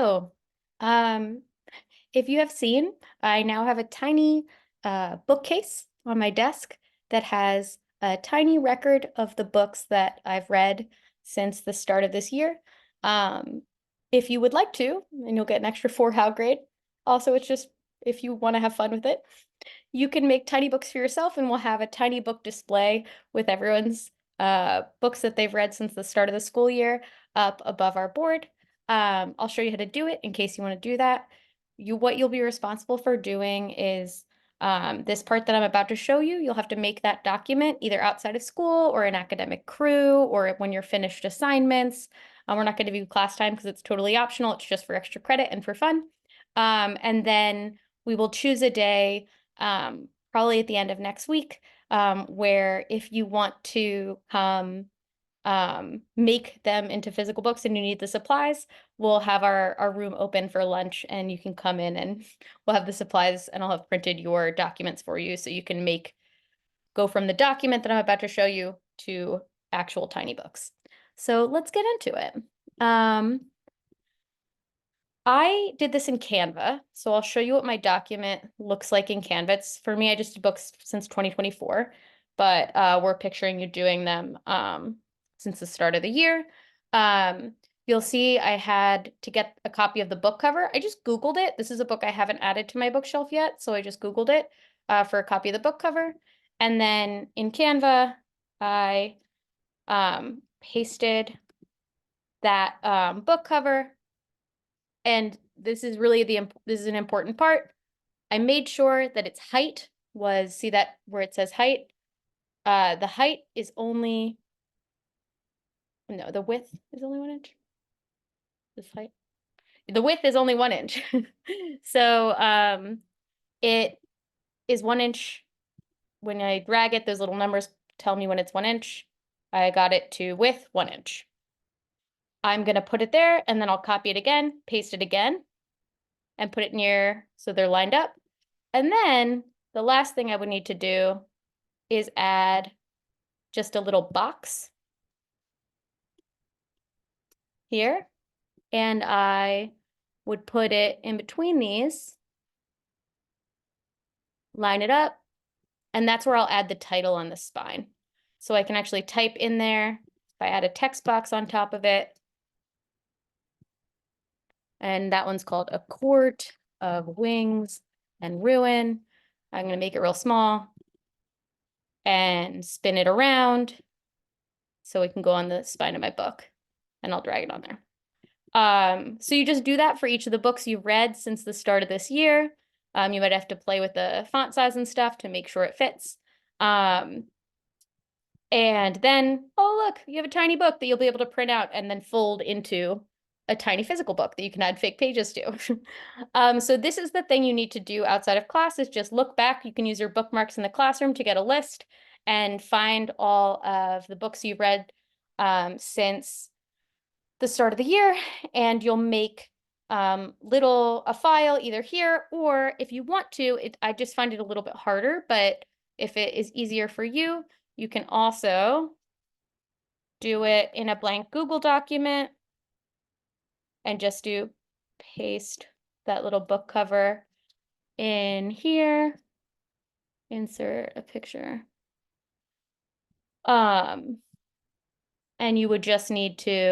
Hello. Um, if you have seen, I now have a tiny bookcase on my desk that has a tiny record of the books that I've read since the start of this year. Um, if you would like to, and you'll get an extra 4 How grade. Also, it's just if you want to have fun with it, you can make tiny books for yourself, and we'll have a tiny book display with everyone's books that they've read since the start of the school year up above our board. I'll show you how to do it in case you want to do that. What you'll be responsible for doing is this part that I'm about to show you. You'll have to make that document either outside of school or an academic crew or when you're finished assignments. We're not going to do class time because it's totally optional. It's just for extra credit and for fun. And then we will choose a day, probably at the end of next week, where if you want to make them into physical books and you need the supplies, we'll have our room open for lunch and you can come in and we'll have the supplies and I'll have printed your documents for you so you can go from the document that I'm about to show you to actual tiny books. So let's get into it. I did this in Canva, so I'll show you what my document looks like in Canva. For me, I just did books since 2024, but we're picturing you doing them since the start of the year. You'll see I had to get a copy of the book cover. I just Googled it. This is a book I haven't added to my bookshelf yet, so I just Googled it for a copy of the book cover. And then in Canva, I pasted that book cover. And this is really this is an important part. I made sure that its height was, see that where it says height? The height is only, no, the width is only 1 inch. This height. The width is only 1 inch. So it is 1 inch. When I drag it, those little numbers tell me when it's 1 inch. I got it to width 1 inch. I'm gonna put it there and then I'll copy it again, paste it again, and put it near so they're lined up. And then the last thing I would need to do is add just a little box here. And I would put it in between these, line it up, and that's where I'll add the title on the spine. So I can actually type in there. If I add a text box on top of it, and that one's called A Court of Wings and Ruin. I'm going to make it real small and spin it around so it can go on the spine of my book, and I'll drag it on there. So you just do that for each of the books you've read since the start of this year. You might have to play with the font size and stuff to make sure it fits. And then, oh, look, you have a tiny book that you'll be able to print out and then fold into a tiny physical book that you can add fake pages to. So this is the thing you need to do outside of class is just look back. You can use your bookmarks in the classroom to get a list and find all of the books you've read since the start of the year, and you'll make a file either here, or if you want to, I just find it a little bit harder, but if it is easier for you, you can also do it in a blank Google document and just paste that little book cover in here, insert a picture. And you would just need to